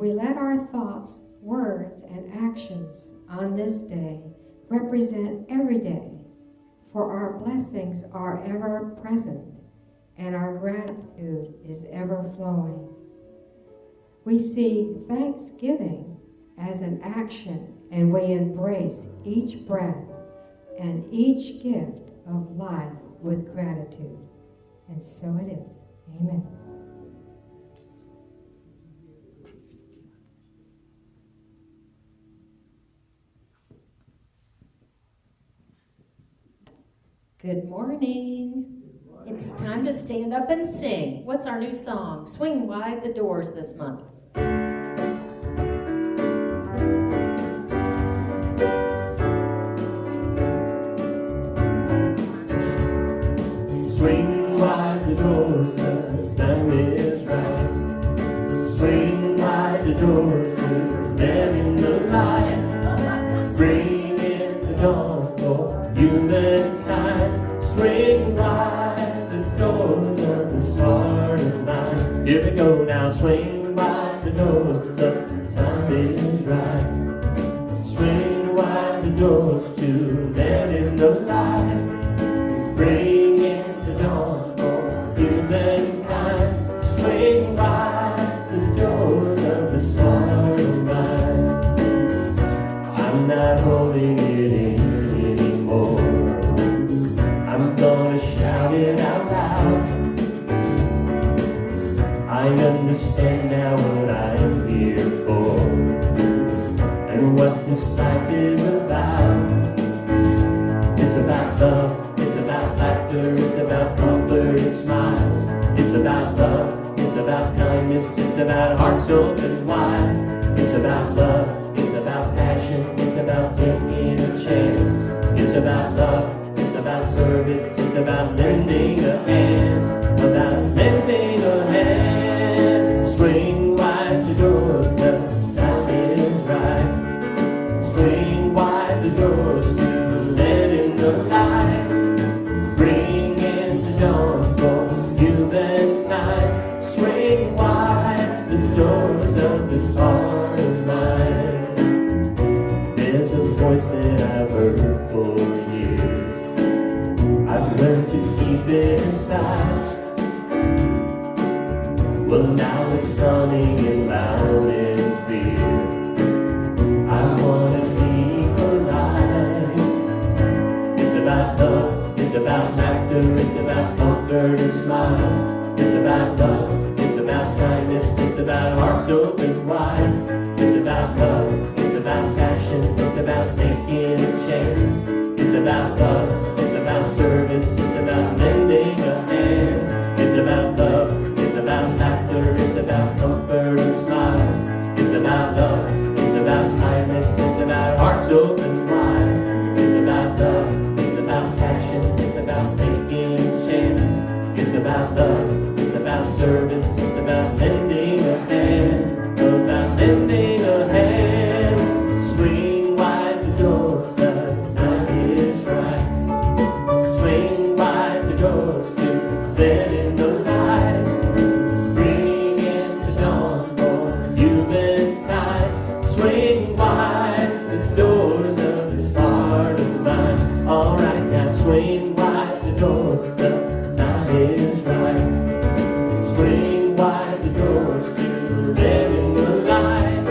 we let our thoughts, words, and actions on this day represent every day, for our blessings are ever present and our gratitude is ever flowing. We see thanksgiving as an action, and we embrace each breath and each gift of life with gratitude. And so it is. Amen. Good morning. It's time to stand up and sing. What's our new song? Swing Wide the Doors this month. Swing wide the doors, the time is right. Swing wide the doors, to let in the light. Bring in the dawn for humankind. Swing wide the doors of this heart of mine. Here we go now, swing wide the doors, the time is right. Swing wide the doors to let in the light. Bring in the dawn for humankind. Swing wide the doors of this heart of mine. I'm not holding it in anymore. I'm gonna shout it out loud. I understand now what I'm here for, and what this life is about. It's about love, it's about laughter, it's about comfort and smiles. It's about love, it's about kindness, it's about hearts open wide. It's about love, it's about passion, it's about taking a chance. It's about love, it's about service, it's about lending a hand. About lending a hand. Swing wide the doors, the time is right. Swing wide the doors to let in the light. Bring in the dawn for humankind. Swing wide the doors of this heart of mine. There's a voice that I've heard for years. I've learned to keep it inside. Well, now it's coming in loud and clear. I want to keep alive. It's about love, it's about laughter, it's about comfort and smiles. It's about love, it's about kindness, it's about hearts open wide. It's about love, it's about passion, it's about taking a chance. It's about love, it's about service, it's about lending a hand. It's about love, it's about laughter, it's about comfort and smiles. It's about love, it's about kindness, it's about hearts open wide. It's about love, it's about passion, it's about taking a chance. It's about love, it's about service, it's about lending a hand. About lending a hand. Swing wide the doors, the time is right. Swing wide the doors to let in the light. Bring in the dawn for humankind. Swing wide the doors of this heart of mine. All right now, swing wide the doors, the time is right. Swing wide the doors to let in the light.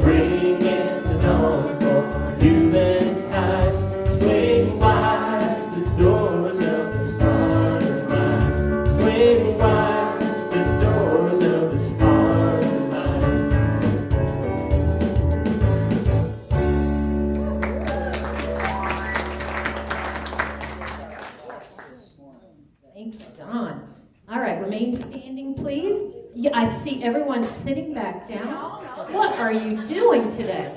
Bring in the dawn for humankind. Swing wide the doors of this heart of mine. Swing wide the doors of this heart of mine. Thank you, Don. All right, remain standing, please. Yeah, I see everyone sitting back down. What are you doing today?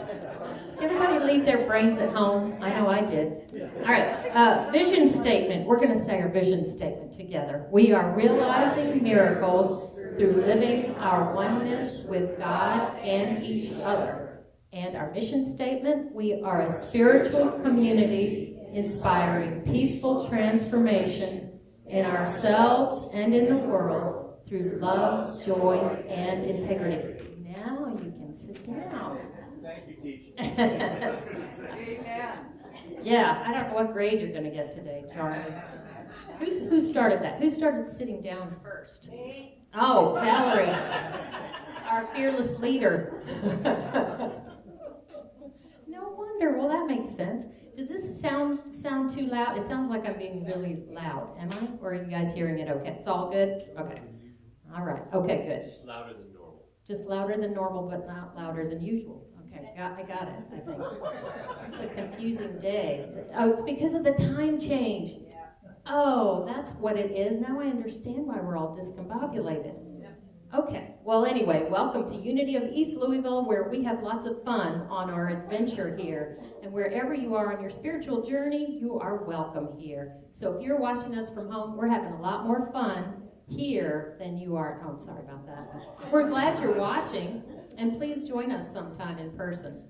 Did everybody leave their brains at home? I know I did. All right, vision statement. We're going to say our vision statement together. We are realizing miracles through living our oneness with God and each other. And our mission statement, we are a spiritual community inspiring peaceful transformation in ourselves and in the world through love, joy, and integrity. Now, you can sit down. Thank you, teacher. Amen. Yeah, I don't know what grade you're going to get today, Charlie. Who started that? Who started sitting down first? Me. Oh, Valerie, our fearless leader. No wonder. Well, that makes sense. Does this sound too loud? It sounds like I'm being really loud. Am I? Or are you guys hearing it okay? It's all good? Okay. All right. Okay, good. Just louder than normal. Just louder than normal, but not louder than usual. Okay, I got it, I think. It's a confusing day. It's because of the time change. Oh, that's what it is. Now I understand why we're all discombobulated. Okay, well anyway, welcome to Unity of East Louisville, where we have lots of fun on our adventure here. And wherever you are on your spiritual journey, you are welcome here. So if you're watching us from home, we're having a lot more fun here than you are at home. Sorry about that. We're glad you're watching, and please join us sometime in person.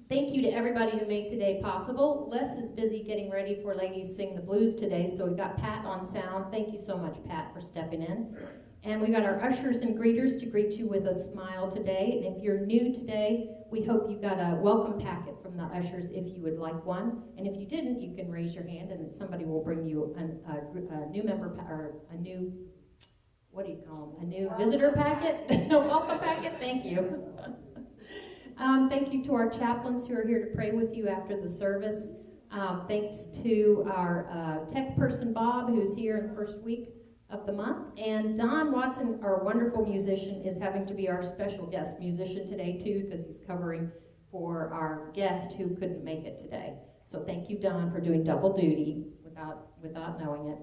Thank you to everybody who made today possible. Les is busy getting ready for Ladies Sing the Blues today, so we've got Pat on sound. Thank you so much, Pat, for stepping in. And we got our ushers and greeters to greet you with a smile today. And if you're new today, we hope you got a welcome packet from the ushers if you would like one. And if you didn't, you can raise your hand and somebody will bring you a new member or a new, what do you call them? A new visitor packet? A welcome packet? Thank you. Thank you to our chaplains who are here to pray with you after the service. Thanks to our tech person, Bob, who's here in the first week of the month. And Don Watson, our wonderful musician, is having to be our special guest musician today, too, because he's covering for our guest who couldn't make it today. So thank you, Don, for doing double duty without knowing it.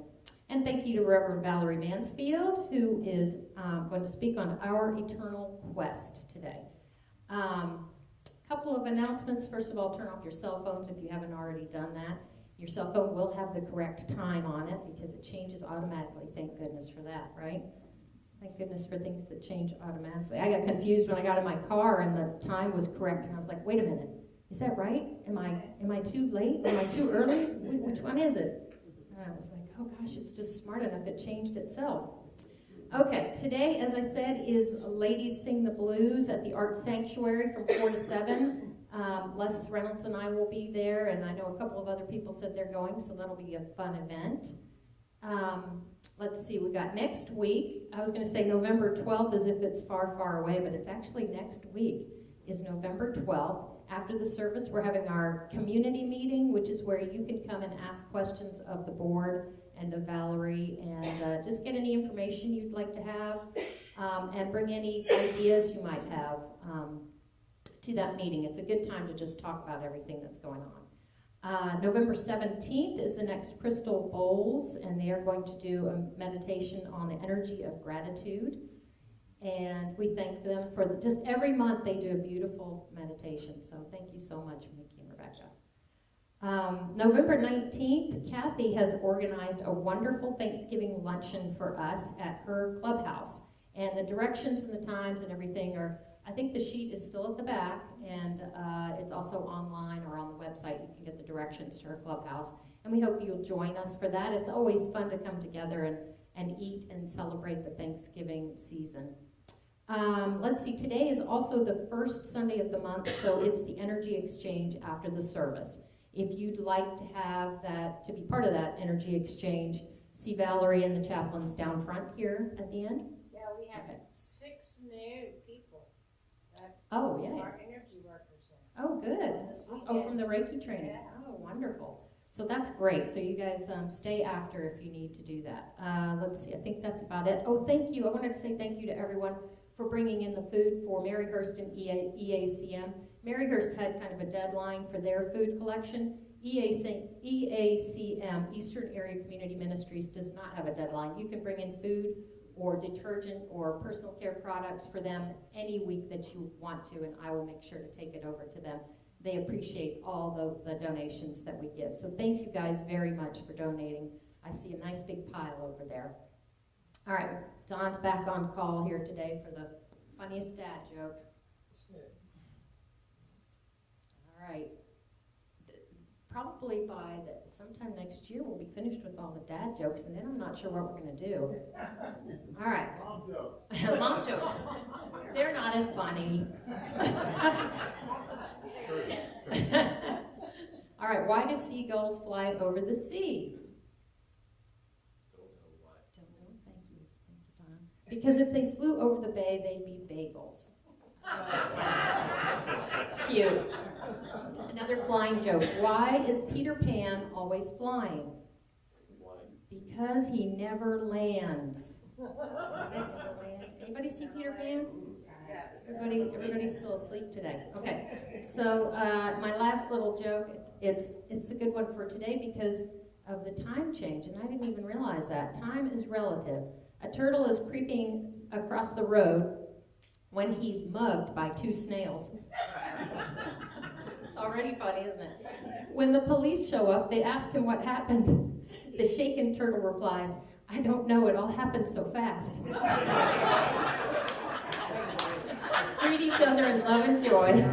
And thank you to Reverend Valerie Mansfield, who is going to speak on Our Eternal Quest today. Couple of announcements. First of all, turn off your cell phones if you haven't already done that. Your cell phone will have the correct time on it because it changes automatically. Thank goodness for that, right? Thank goodness for things that change automatically. I got confused when I got in my car and the time was correct, and I was like, wait a minute, is that right? Am I too late? Am I too early? Which one is it? And I was like, oh gosh, it's just smart enough it changed itself. Okay, today, as I said, is Ladies Sing the Blues at the Art Sanctuary from 4 to 7. Les Reynolds and I will be there, and I know a couple of other people said they're going, so that'll be a fun event. Let's see, we got next week. I was going to say November 12th as if it's far, far away, but it's actually next week is November 12th. After the service, we're having our community meeting, which is where you can come and ask questions of the board and of Valerie, and just get any information you'd like to have, and bring any ideas you might have to that meeting. It's a good time to just talk about everything that's going on. November 17th is the next Crystal Bowls, and they are going to do a meditation on the energy of gratitude. And we thank them for just every month they do a beautiful meditation. So thank you so much, Mickey and Rebecca. November 19th, Kathy has organized a wonderful Thanksgiving luncheon for us at her clubhouse. And the directions and the times and everything are, I think the sheet is still at the back, and it's also online or on the website. You can get the directions to her clubhouse. And we hope you'll join us for that. It's always fun to come together and eat and celebrate the Thanksgiving season. Let's see, today is also the first Sunday of the month, so it's the energy exchange after the service. If you'd like to have that, to be part of that energy exchange, see Valerie and the chaplains down front here at the end. Yeah, we have 6 new people. Oh, yeah. Our energy workers. Oh, good. This Oh, weekend. from the Reiki training. Yeah. Oh, wonderful. So that's great. So you guys stay after if you need to do that. Let's see, I think that's about it. Oh, thank you. I wanted to say thank you to everyone for bringing in the food for Maryhurst and EACM. Maryhurst had kind of a deadline for their food collection. EACM, Eastern Area Community Ministries, does not have a deadline. You can bring in food or detergent or personal care products for them any week that you want to, and I will make sure to take it over to them. They appreciate all the donations that we give. So thank you guys very much for donating. I see a nice big pile over there. All right, Don's back on call here today for the funniest dad joke. All right. Probably by sometime next year we'll be finished with all the dad jokes, and then I'm not sure what we're going to do. All right. Mom jokes. Mom jokes. They're not not as funny. All right, why do seagulls fly over the sea? Don't know. Thank you, Don. Because if they flew over the bay, they'd be bagels. That's cute. Another flying joke. Why is Peter Pan always flying? Because he never lands. Anybody see Peter Pan? Everybody's still asleep today. Okay. So my last little joke. It's a good one for today because of the time change, and I didn't even realize that. Time is relative. A turtle is creeping across the road when he's mugged by two snails. It's already funny, isn't it? When the police show up, they ask him what happened. The shaken turtle replies, "I don't know, it all happened so fast." Greet each other in love and joy.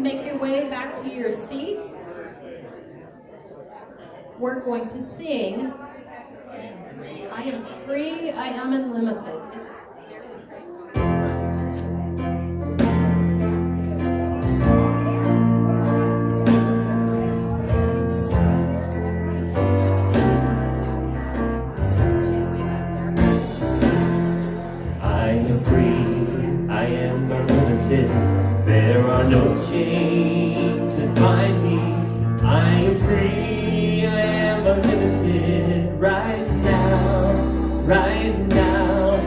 Make your way back to your seats. We're going to sing I Am Free, I Am Unlimited. There are no chains that bind me. I am free, I am unlimited right now, right now.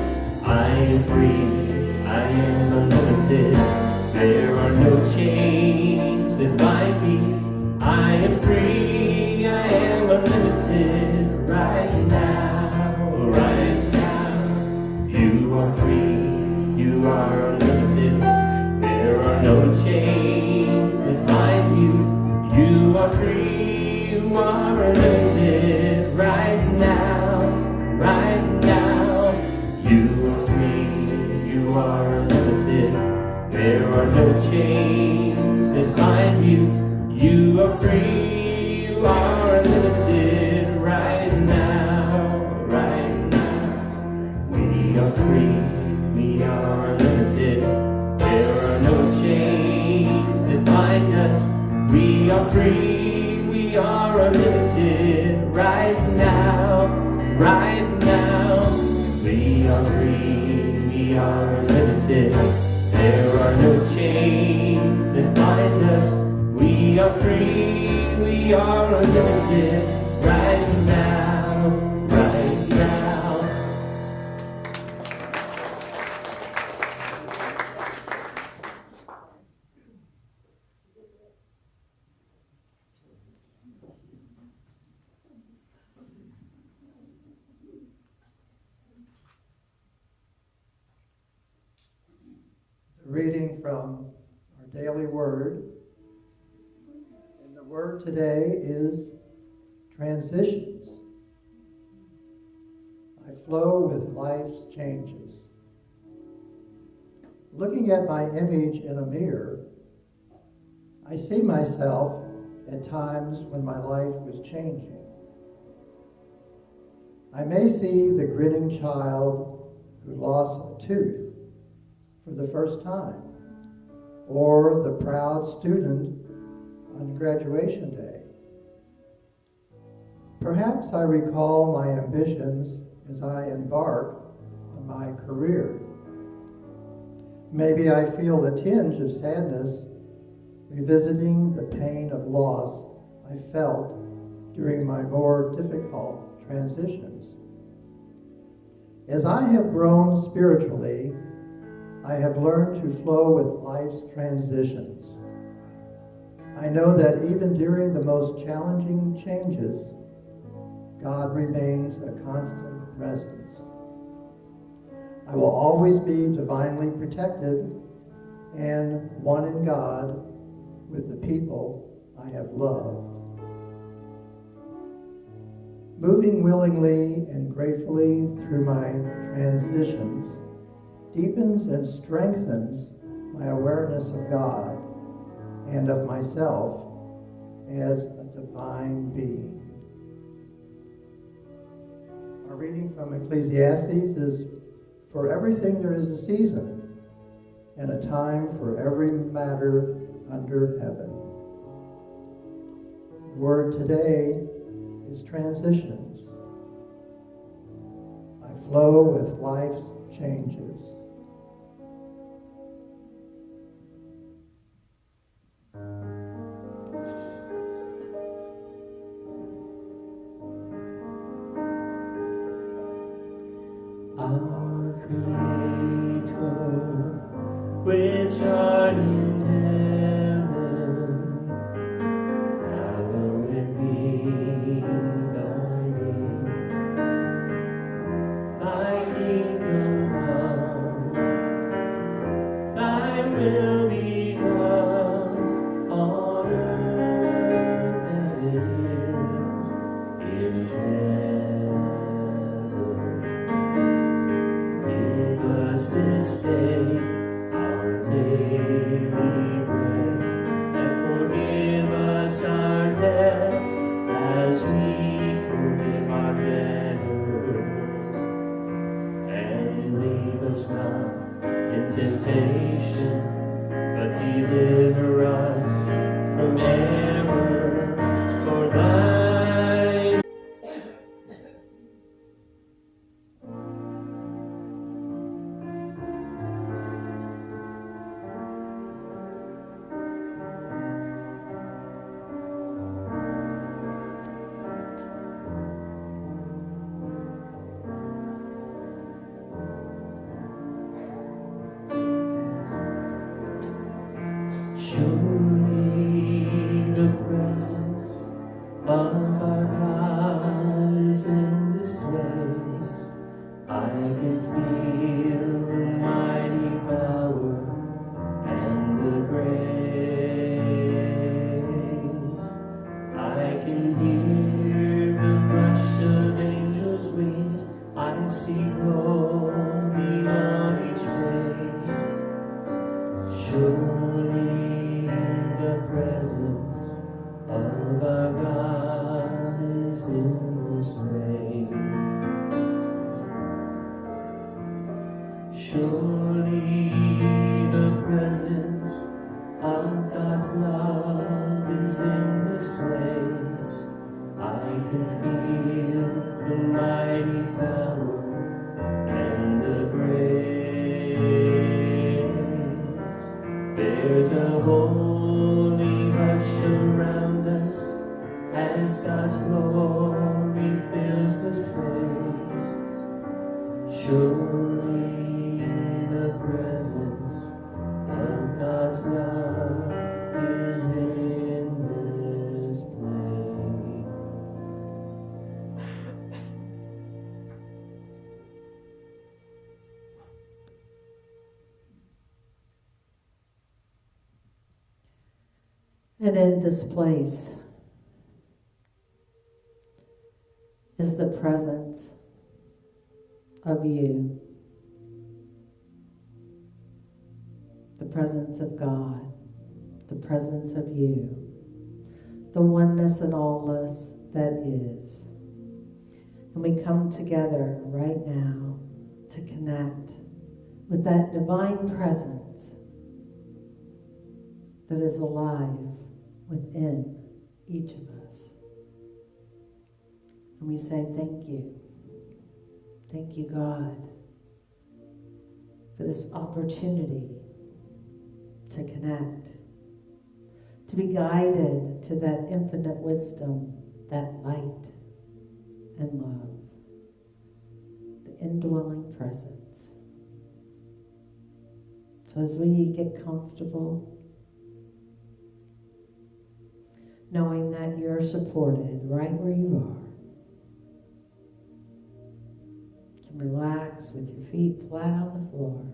I am free, I am unlimited. There are no chains that bind me. I am free, I am unlimited right now, right now. You are free, you are unlimited. There are no chains that bind you. You are free, you are unlimited right now, right now. You are free, you are unlimited. There are no chains that bind you. You are free, you are unlimited right now, right now. We are free, we are unlimited. There are no chains that bind us. We are free, we are unlimited right now, right now. We are free, we are unlimited. There are no chains that bind us. We are free, we are unlimited right now, right now. Reading from our daily word. And the word today is transitions. I flow with life's changes. Looking at my image in a mirror, I see myself at times when my life was changing. I may see the grinning child who lost a tooth for the first time, or the proud student on graduation day. Perhaps I recall my ambitions as I embark on my career. Maybe I feel a tinge of sadness revisiting the pain of loss I felt during my more difficult transitions. As I have grown spiritually, I have learned to flow with life's transitions. I know that even during the most challenging changes, God remains a constant presence. I will always be divinely protected and one in God with the people I have loved. Moving willingly and gratefully through my transitions deepens and strengthens my awareness of God and of myself as a divine being. Our reading from Ecclesiastes is, "For everything there is a season, and a time for every matter under heaven." The word today is transitions. I flow with life's changes. Our Creator, which art in heaven, hallowed be thy name. Thy kingdom come, holy hush around us as God's glory fills this place. Surely the presence of God's love is in this place. And in this place is the presence of you, the presence of God, the presence of you, the oneness and allness that is. And we come together right now to connect with that divine presence that is alive within each of us. And we say thank you. Thank you, God, for this opportunity to connect, to be guided to that infinite wisdom, that light and love, the indwelling presence. So as we get comfortable, knowing that you're supported right where you are, you can relax with your feet flat on the floor.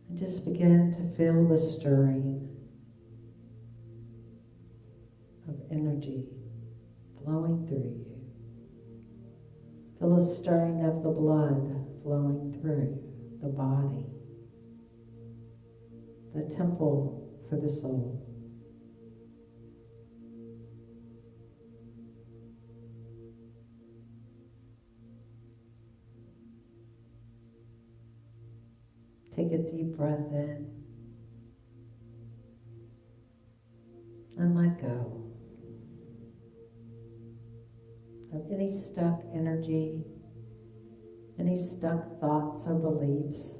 And just begin to feel the stirring of energy flowing through you. Feel the stirring of the blood flowing through the body, the temple for the soul. Take a deep breath in and let go of any stuck energy, any stuck thoughts or beliefs.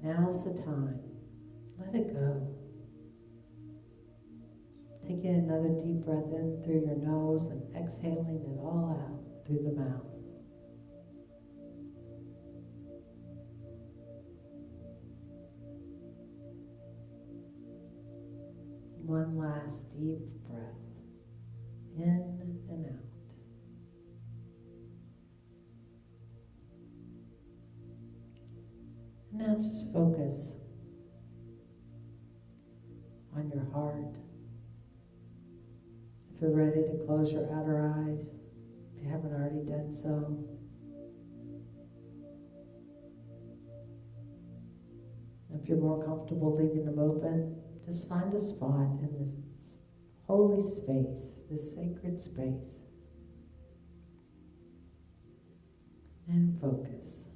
Now's the time. Let it go. Taking another deep breath in through your nose and exhaling it all out through the mouth. One last deep breath, in and out. Now just focus on your heart. If you're ready to close your outer eyes, if you haven't already done so. If you're more comfortable leaving them open, just find a spot in this holy space, this sacred space, and focus.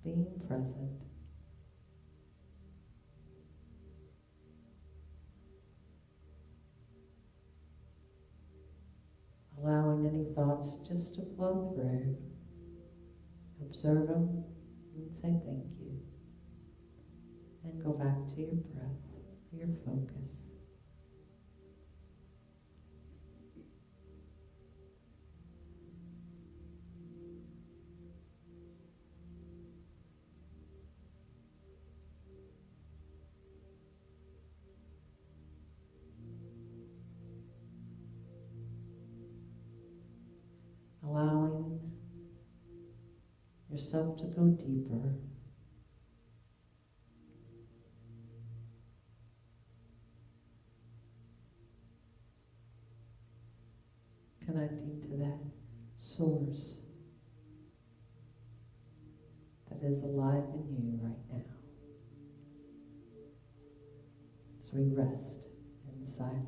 Being present. Allowing any thoughts just to flow through. Observe them and say thank you. And go back to your breath, your focus. Allowing yourself to go deeper. Connecting to that source that is alive in you right now. As we rest in silence.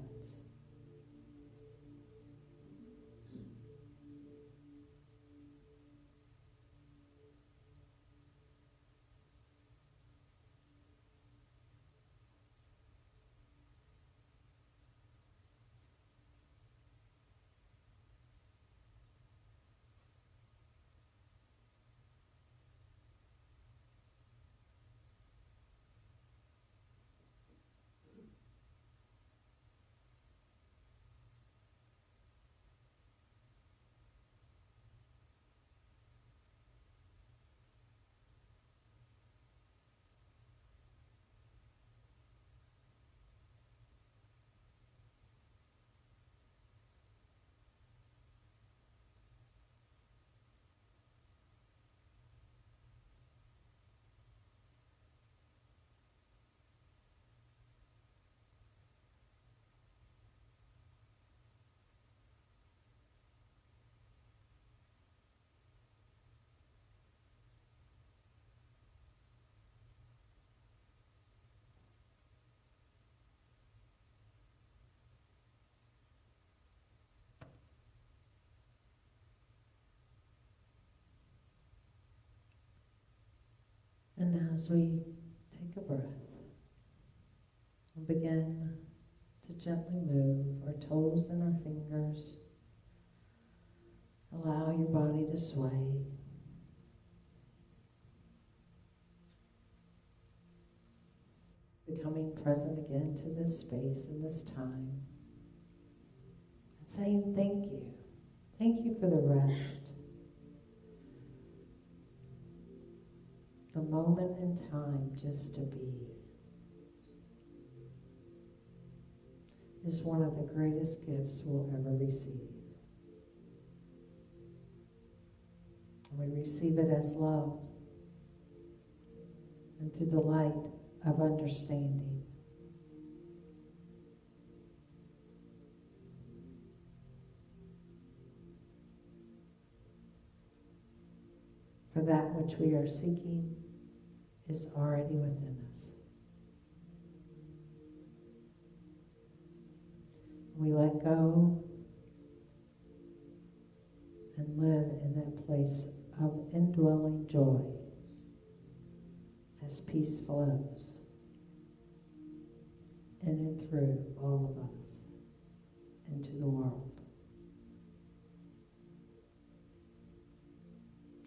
And now as we take a breath and begin to gently move our toes and our fingers, allow your body to sway. Becoming present again to this space and this time. And saying thank you. Thank you for the rest. The moment in time just to be is one of the greatest gifts we'll ever receive. And we receive it as love and through the light of understanding. For that which we are seeking is already within us. We let go and live in that place of indwelling joy as peace flows in and through all of us into the world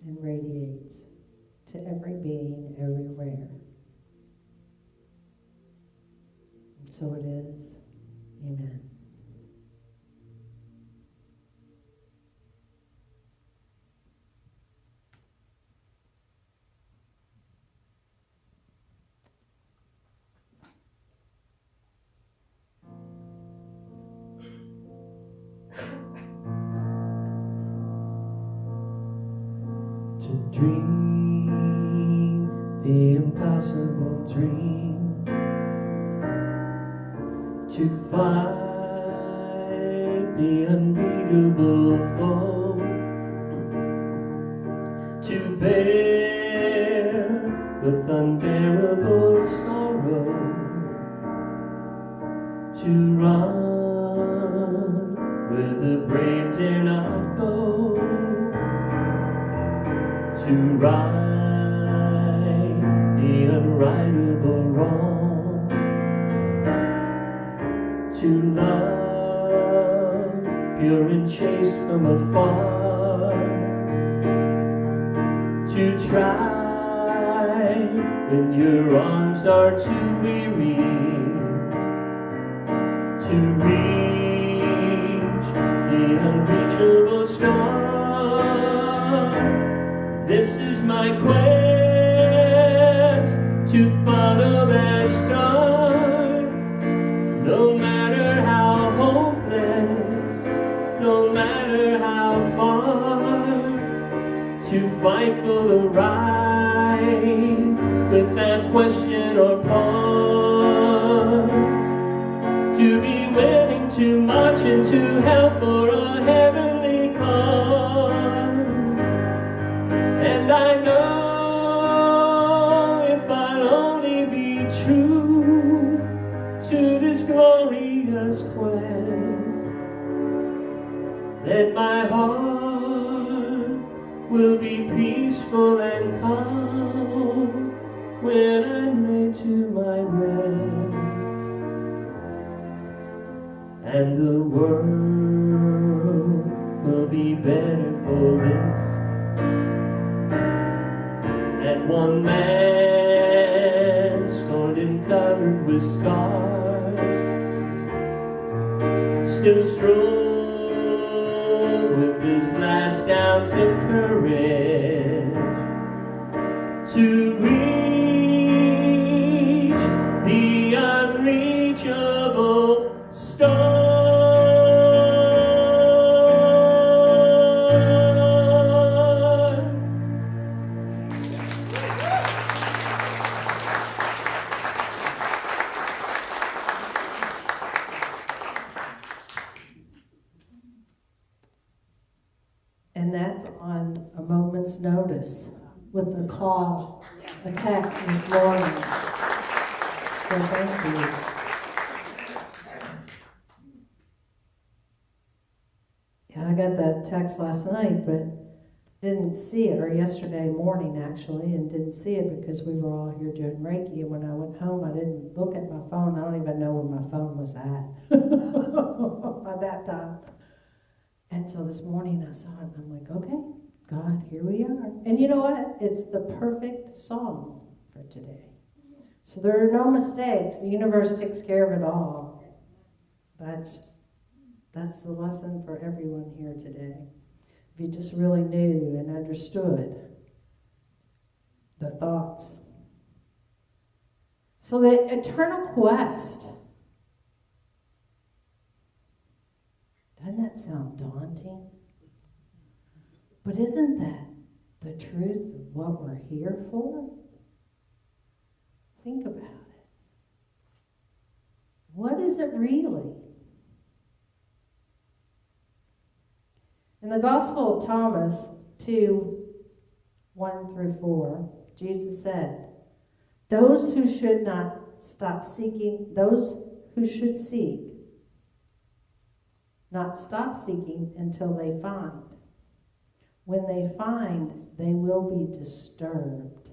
and radiates to every being everywhere. And so it is. Amen. To dream the impossible dream, to fight the unbeatable foe, to bear with unbearable sorrow, to run where the brave dare not go, to right the unrightable wrong, to love pure and chaste from afar, to try when your arms are too weary, to reach the unreachable star. This is my quest, to follow that star. No matter how hopeless, no matter how far, to fight for the right without question or pause, to be willing to march into hell for a heavenly cause. And I know if I'll only be true to this glorious quest, that my heart will be peaceful and calm when I'm laid to my rest, and the world will be better for this. That one man, scorned and covered with scars, still strove with his last ounce of courage to reach the unreachable star. And that's on a moment's notice with the call, a text this morning. So thank you. Yeah, I got that text last night, but didn't see it, or yesterday morning actually, and didn't see it because we were all here doing Reiki. And when I went home, I didn't look at my phone. I don't even know where my phone was at by that time. And so this morning I saw it, and I'm like, okay, God, here we are. And you know what? It's the perfect song for today. So there are no mistakes. The universe takes care of it all. That's the lesson for everyone here today. If you just really knew and understood the thoughts. So the eternal quest, doesn't that sound daunting? But isn't that the truth of what we're here for? Think about it. What is it really? In the Gospel of Thomas 2:1-4, Jesus said, those who should not stop seeking, those who should seek, not stop seeking until they find. When they find, they will be disturbed.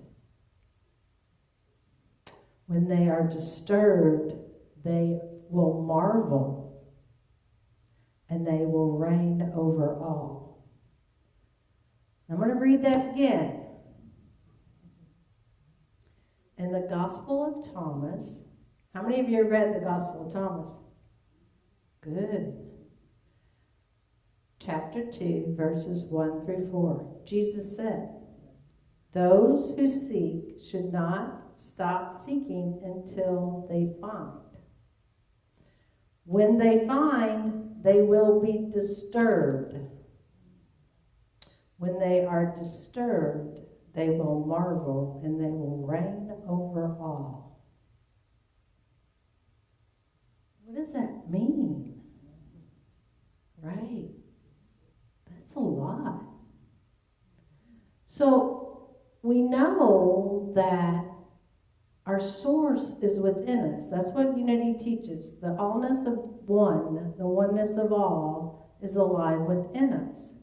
When they are disturbed, they will marvel, and they will reign over all. I'm going to read that again. In the Gospel of Thomas, how many of you read the Gospel of Thomas? Good. Chapter 2, verses 1-4. Jesus said, those who seek should not stop seeking until they find. When they find, they will be disturbed. When they are disturbed, they will marvel, and they will reign over all. What does that mean? Right. That's a lot. So we know that our source is within us. That's what unity teaches. The allness of one, the oneness of all, is alive within us.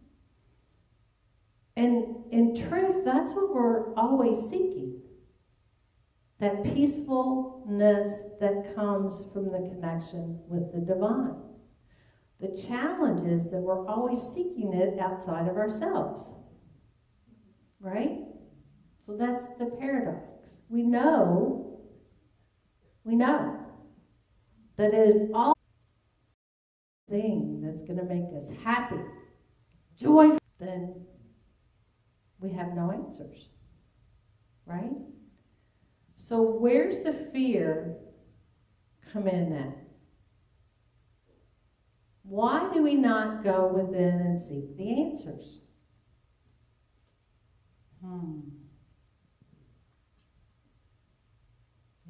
And in truth, that's what we're always seeking. That peacefulness that comes from the connection with the divine. The challenge is that we're always seeking it outside of ourselves. Right? So that's the paradox. We know that it is all thing that's going to make us happy, joyful, then we have no answers. Right? So where's the fear come in at? Why do we not go within and seek the answers?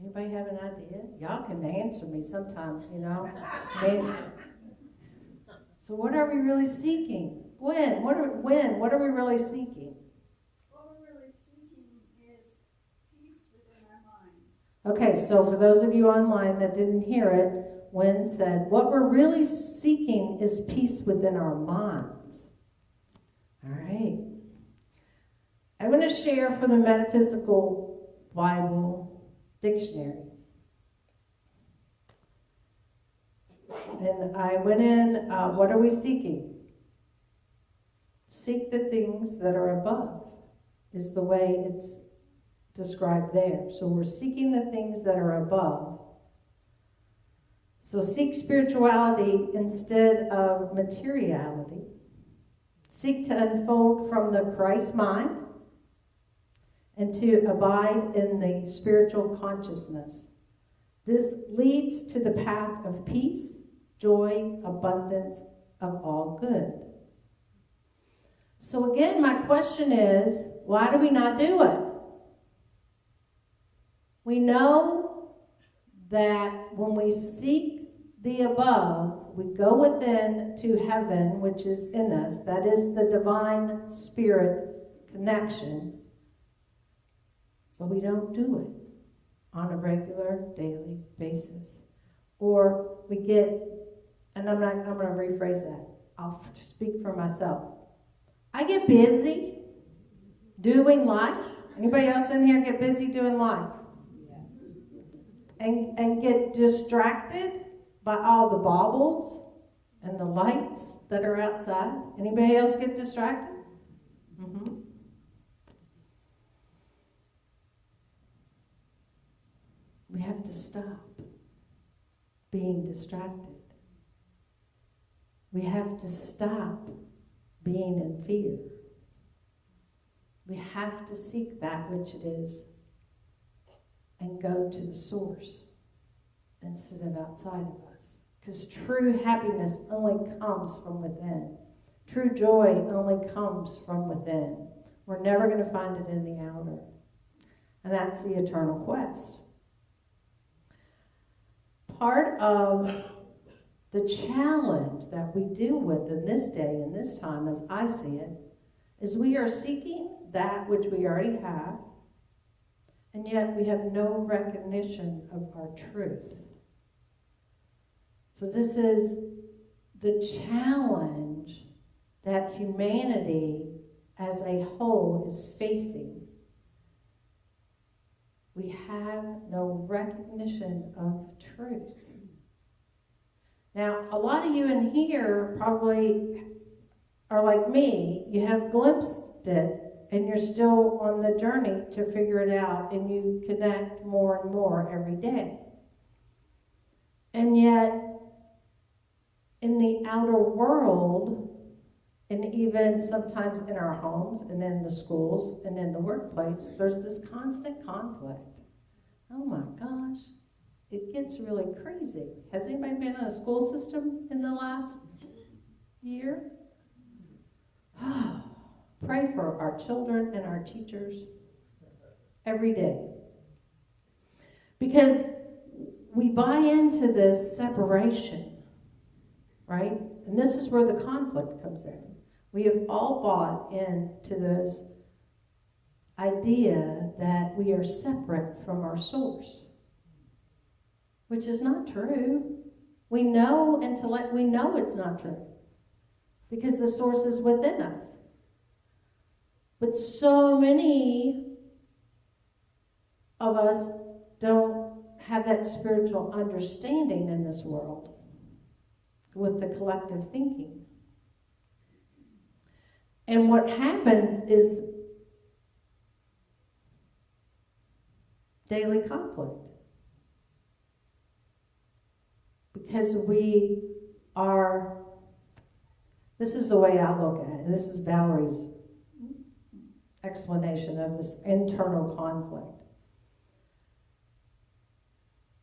Anybody have an idea? Y'all can answer me sometimes, you know. Maybe. So what are we really seeking? When? What are we really seeking? What we're really seeking is peace within our minds. Okay, so for those of you online that didn't hear it, Wen said, what we're really seeking is peace within our minds. All right. I'm going to share from the Metaphysical Bible Dictionary. And I went in, what are we seeking? Seek the things that are above, is the way it's described there. So we're seeking the things that are above. So seek spirituality instead of materiality. Seek to unfold from the Christ mind and to abide in the spiritual consciousness. This leads to the path of peace, joy, abundance of all good. So again, my question is, why do we not do it? We know that when we seek the above, we go within to heaven, which is in us. That is the divine spirit connection. But we don't do it on a regular, daily basis. Or we get, and I'm going to rephrase that. I'll speak for myself. I get busy. Doing life. Anybody else in here get busy doing life? And get distracted by all the baubles and the lights that are outside? Anybody else get distracted? Mm-hmm. We have to stop being distracted. We have to stop being in fear. We have to seek that which it is and go to the source instead of outside of us. Because true happiness only comes from within. True joy only comes from within. We're never going to find it in the outer. And that's the eternal quest. Part of the challenge that we deal with in this day and this time, as I see it, is we are seeking that which we already have, and yet we have no recognition of our truth. So this is the challenge that humanity as a whole is facing. We have no recognition of truth. Now, a lot of you in here probably are like me. You have glimpsed it, and you're still on the journey to figure it out, and you connect more and more every day. And yet, in the outer world, and even sometimes in our homes and in the schools and in the workplace, there's this constant conflict. Oh my gosh, it gets really crazy. Has anybody been in a school system in the last year? Pray for our children and our teachers every day. Because we buy into this separation, right? And this is where the conflict comes in. We have all bought into this idea that we are separate from our source, which is not true. We know we know it's not true because the source is within us. But so many of us don't have that spiritual understanding in this world with the collective thinking. And what happens is daily conflict. Because we are, this is the way I look at it, and this is Valerie's explanation of this internal conflict.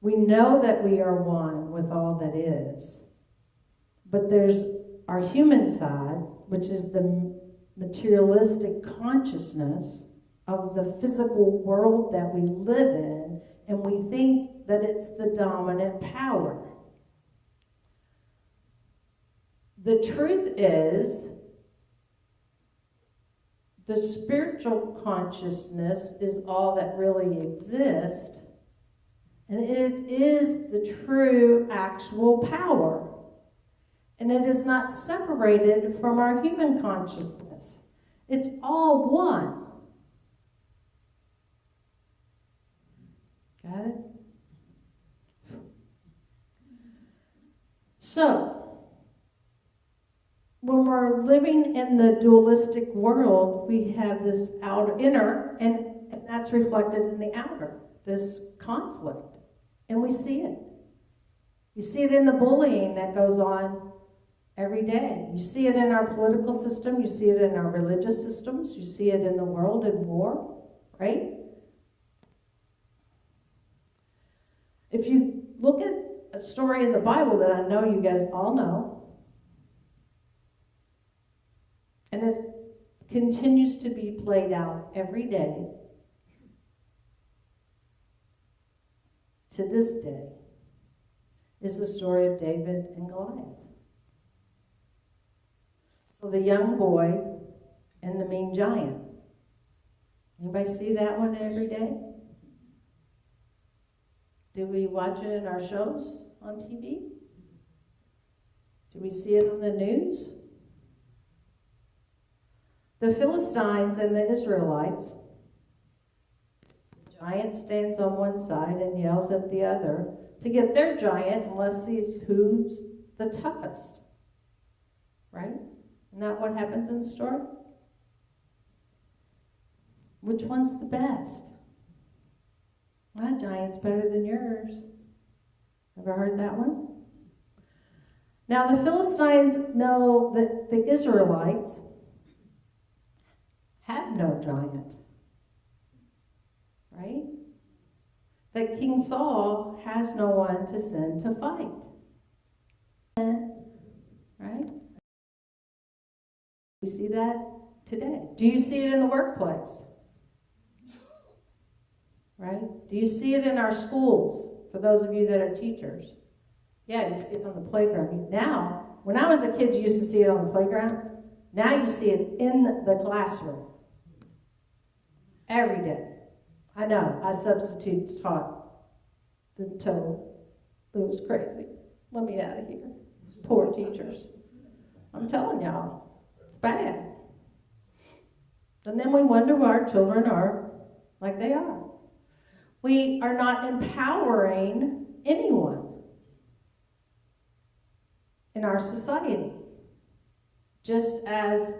We know that we are one with all that is, but there's our human side, which is the materialistic consciousness of the physical world that we live in, and we think that it's the dominant power. The truth is, the spiritual consciousness is all that really exists, and it is the true actual power. And it is not separated from our human consciousness. It's all one. Got it? So, when we're living in the dualistic world, we have this inner, and that's reflected in the outer, this conflict. And we see it. You see it in the bullying that goes on every day. You see it in our political system. You see it in our religious systems. You see it in the world in war, right? If you look at a story in the Bible that I know you guys all know, and it continues to be played out every day to this day, is the story of David and Goliath. So the young boy and the mean giant. Anybody see that one every day? Do we watch it in our shows on TV? Do we see it on the news? The Philistines and the Israelites, the giant stands on one side and yells at the other to get their giant, and let's see who's the toughest. Right? Isn't that what happens in the story? Which one's the best? My giant's better than yours. Ever heard that one? Now the Philistines know that the Israelites have no giant. Right? That King Saul has no one to send to fight. Right? We see that today. Do you see it in the workplace? Right? Do you see it in our schools, for those of you that are teachers? Yeah, you see it on the playground. Now, when I was a kid, you used to see it on the playground. Now you see it in the classroom. Every day. I know, I substitute taught until it was crazy. Let me out of here. Poor teachers. I'm telling y'all, it's bad. And then we wonder why our children are like they are. We are not empowering anyone in our society. Just as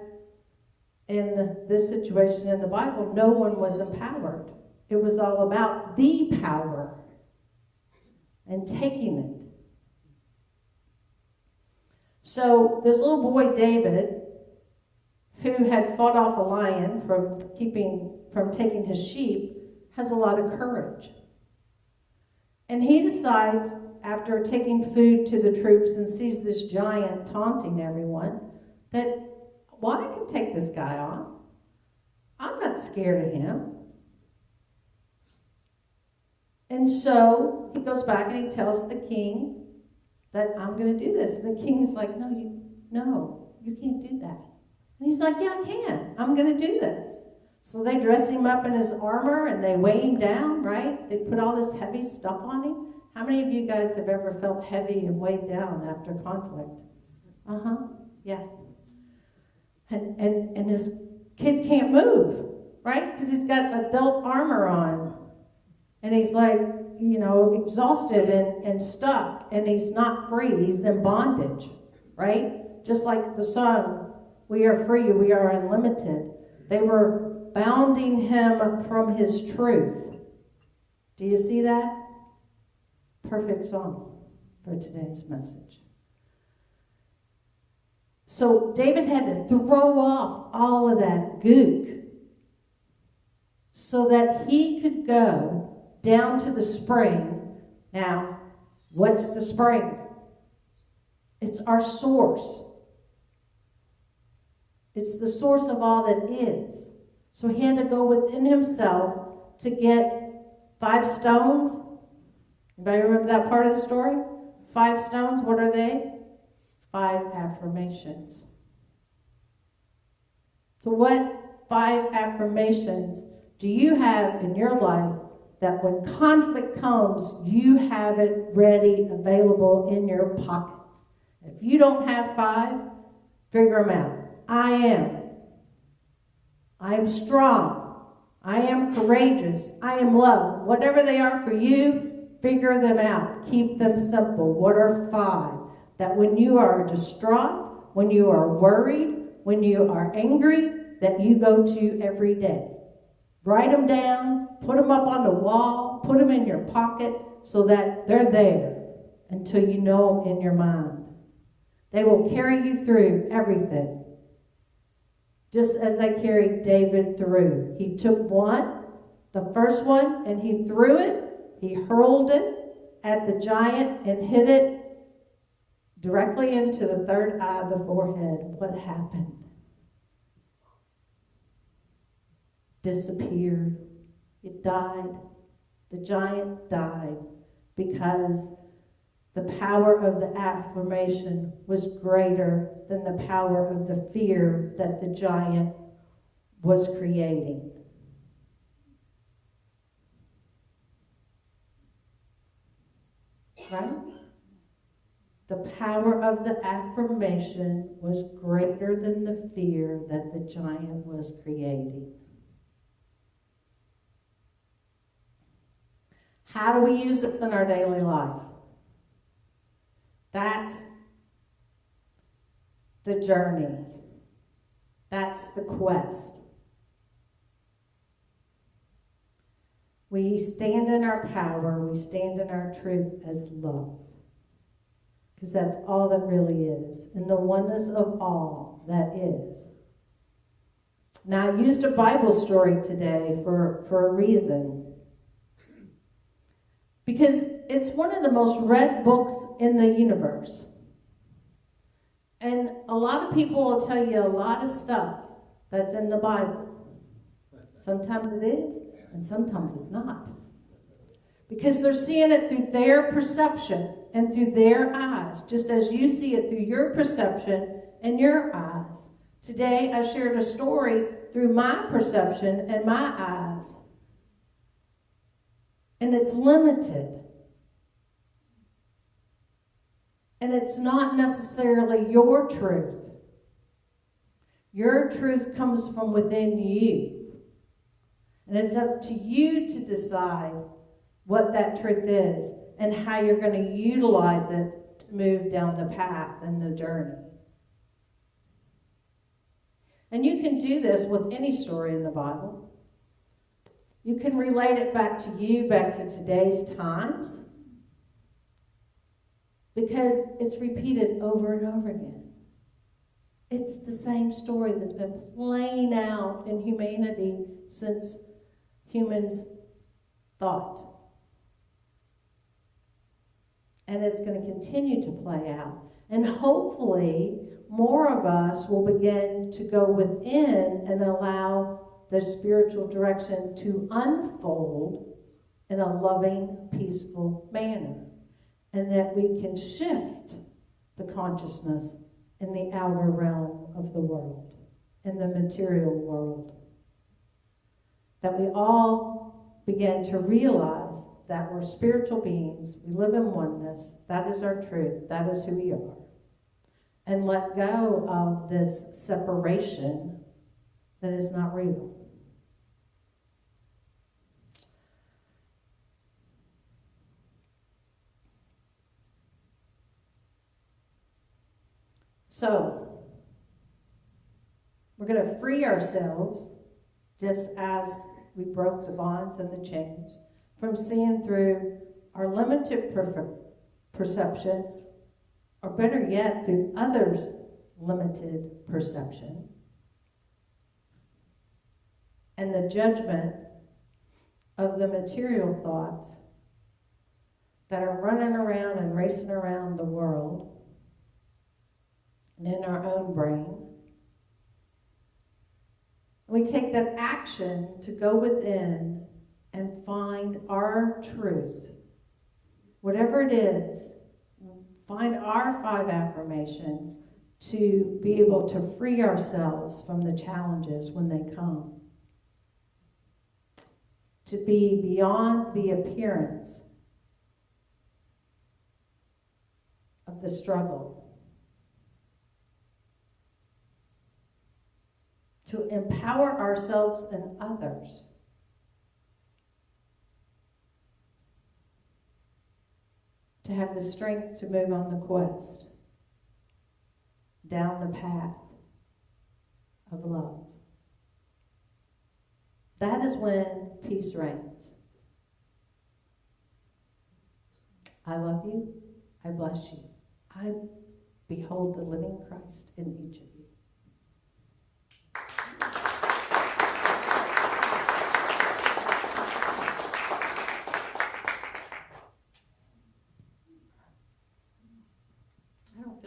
in this situation in the Bible, no one was empowered. It was all about the power and taking it. So this little boy, David, who had fought off a lion from taking his sheep, has a lot of courage. And he decides, after taking food to the troops and sees this giant taunting everyone, that, well, I can take this guy on. I'm not scared of him. And so he goes back and he tells the king that I'm going to do this. And the king's like, no, you can't do that. And he's like, yeah, I can. I'm going to do this. So they dress him up in his armor and they weigh him down, right? They put all this heavy stuff on him. How many of you guys have ever felt heavy and weighed down after conflict? Yeah. And his kid can't move, right? Because he's got adult armor on. And he's like, exhausted and stuck. And he's not free. He's in bondage, right? Just like the song, we are free, we are unlimited. They were bounding him from his truth. Do you see that? Perfect song for today's message. So David had to throw off all of that gook so that he could go down to the spring. Now, what's the spring? It's our source. It's the source of all that is. So he had to go within himself to get 5 stones. Anybody remember that part of the story? 5 stones, what are they? 5 affirmations. So what 5 affirmations do you have in your life that when conflict comes, you have it ready, available in your pocket? If you don't have 5, figure them out. I am strong. I am courageous. I am loved. Whatever they are for you, figure them out. Keep them simple. What are 5? That when you are distraught, when you are worried, when you are angry, that you go to every day. Write them down, put them up on the wall, put them in your pocket so that they're there until you know them in your mind. They will carry you through everything. Just as they carried David through. He took one, the first one, and he threw it. He hurled it at the giant and hit it directly into the third eye of the forehead. What happened? Disappeared. It died. The giant died because the power of the affirmation was greater than the power of the fear that the giant was creating. Right? The power of the affirmation was greater than the fear that the giant was creating. How do we use this in our daily life? That's the journey. That's the quest. We stand in our power, we stand in our truth as love. Because that's all that really is. And the oneness of all that is. Now, I used a Bible story today for a reason. Because it's one of the most read books in the universe. And a lot of people will tell you a lot of stuff that's in the Bible. Sometimes it is, and sometimes it's not. Because they're seeing it through their perception and through their eyes, just as you see it through your perception and your eyes. Today, I shared a story through my perception and my eyes. And it's limited. And it's not necessarily your truth. Your truth comes from within you. And it's up to you to decide what that truth is and how you're going to utilize it to move down the path and the journey. And you can do this with any story in the Bible. You can relate it back to you, back to today's times, because it's repeated over and over again. It's the same story that's been playing out in humanity since humans thought. And it's going to continue to play out. And hopefully, more of us will begin to go within and allow the spiritual direction to unfold in a loving, peaceful manner. And that we can shift the consciousness in the outer realm of the world, in the material world. That we all begin to realize that we're spiritual beings, we live in oneness, that is our truth, that is who we are. And let go of this separation that is not real. So, we're going to free ourselves, just as we broke the bonds and the chains, from seeing through our limited perception, or better yet, through others' limited perception, and the judgment of the material thoughts that are running around and racing around the world and in our own brain. We take that action to go within and find our truth. Whatever it is, find our 5 affirmations to be able to free ourselves from the challenges when they come. To be beyond the appearance of the struggle. To empower ourselves and others. To have the strength to move on the quest down the path of love. That is when peace reigns. I love you. I bless you. I behold the living Christ in each of you.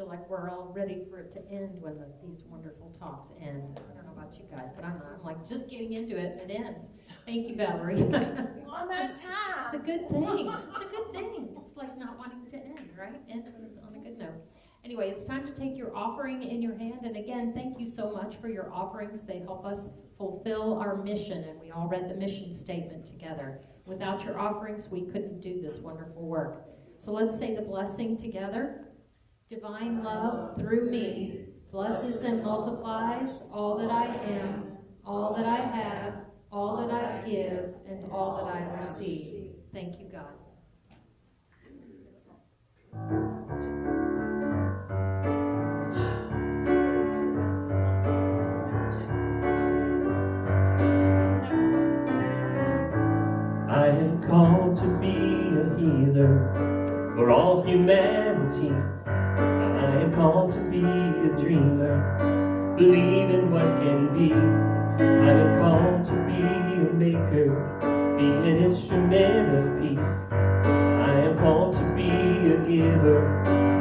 Like we're all ready for it to end when these wonderful talks end. I don't know about you guys, but I'm like just getting into it and it ends. Thank you, Valerie. On that time. It's a good thing. It's a good thing. It's like not wanting to end, right? End when it's on a good note. Anyway, it's time to take your offering in your hand. And again, thank you so much for your offerings. They help us fulfill our mission. And we all read the mission statement together. Without your offerings, we couldn't do this wonderful work. So let's say the blessing together. Divine love through me blesses and multiplies all that I am, all that I have, all that I give, and all that I receive. Thank you, God. I am called to be a healer for all humanity. I am called to be a dreamer, believe in what can be. I am called to be a maker, be an instrument of peace. I am called to be a giver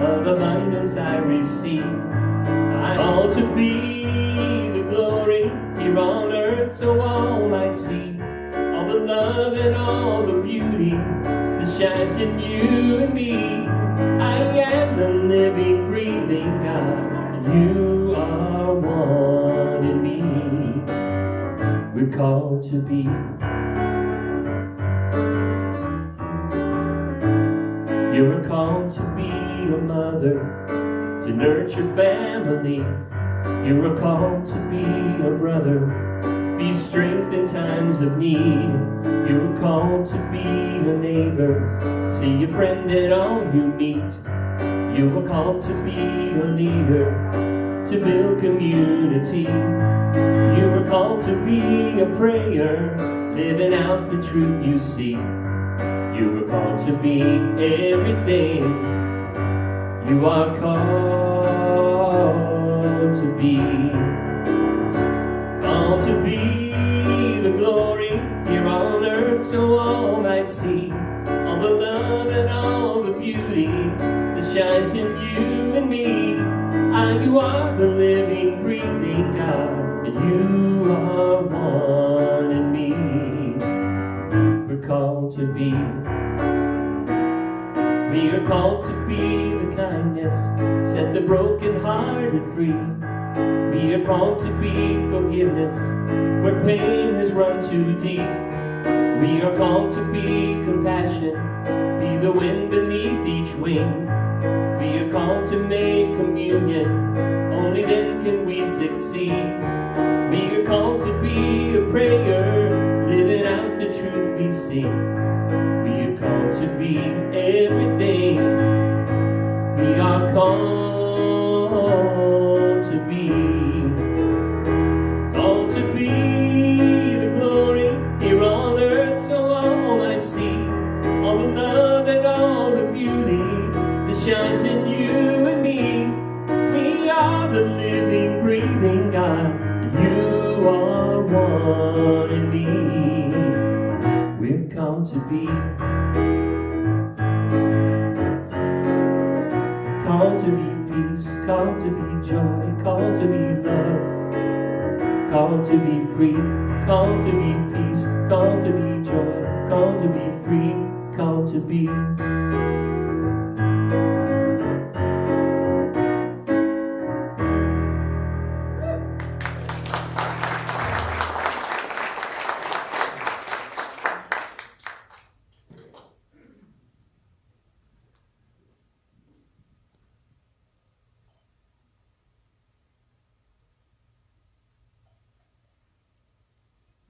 of abundance I receive. I am called to be the glory here on earth so all might see all the love and all the beauty that shines in you and me. I am the living, breathing God. You are one in me. We're called to be. You're called to be a mother, to nurture family. You're called to be a brother, be strength in times of need. You're called to be a neighbor, see a friend in all you meet. You were called to be a leader, to build community. You were called to be a prayer, living out the truth you see. You were called to be everything you are called to be. Called to be the glory here on earth so all might see all the love and all the beauty that shines in you and me. You are the living, breathing God, and you are one in me. We're called to be. We are called to be the kindness, set the brokenhearted free. We are called to be forgiveness, where pain has run too deep. We are called to be compassion, be the wind beneath each wing. We are called to make communion, only then can we succeed. We are called to be a prayer, living out the truth we see. We are called to be everything we are called to be. Called to be the glory here on earth so all might see all the love and all the beauty that shines in you and me. We are the living, breathing God. You are one in me. We're called to be. Called to be peace, called to be joy, called to be love, called to be free, called to be peace, called to be joy, called to be free, called to be.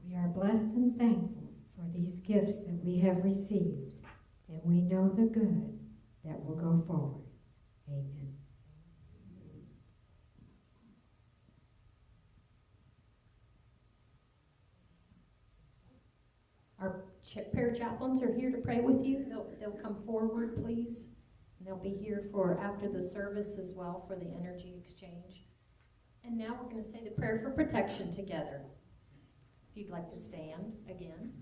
We are blessed and thankful for these gifts that we have received, and we know the good that will go forward. Amen. Our prayer chaplains are here to pray with you. They'll come forward, please. And they'll be here for after the service as well for the energy exchange. And now we're going to say the prayer for protection together. If you'd like to stand again.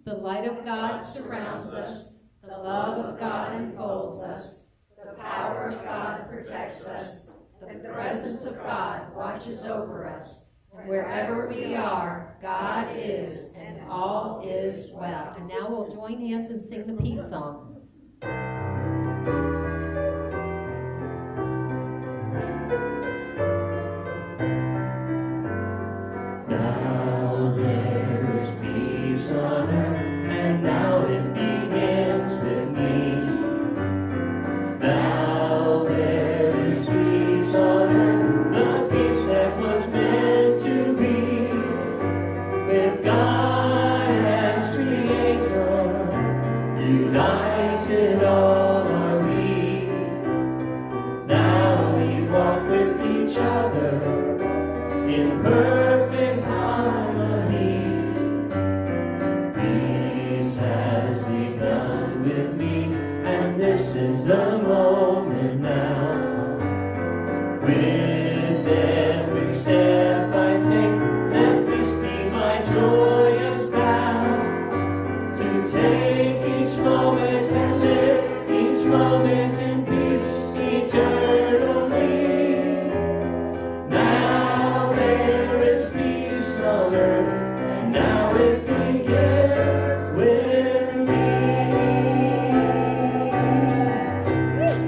The light of God surrounds us. The love of God enfolds us. The power of God protects us. The presence of God watches over us. And wherever we are, God is, and all is well. And now we'll join hands and sing the peace song. Now there is peace on earth, and now it begins with me. Now This is the moment now. With every step I take, let this be my joyous vow. To take each moment and live each moment in peace eternally. Now there is peace on earth.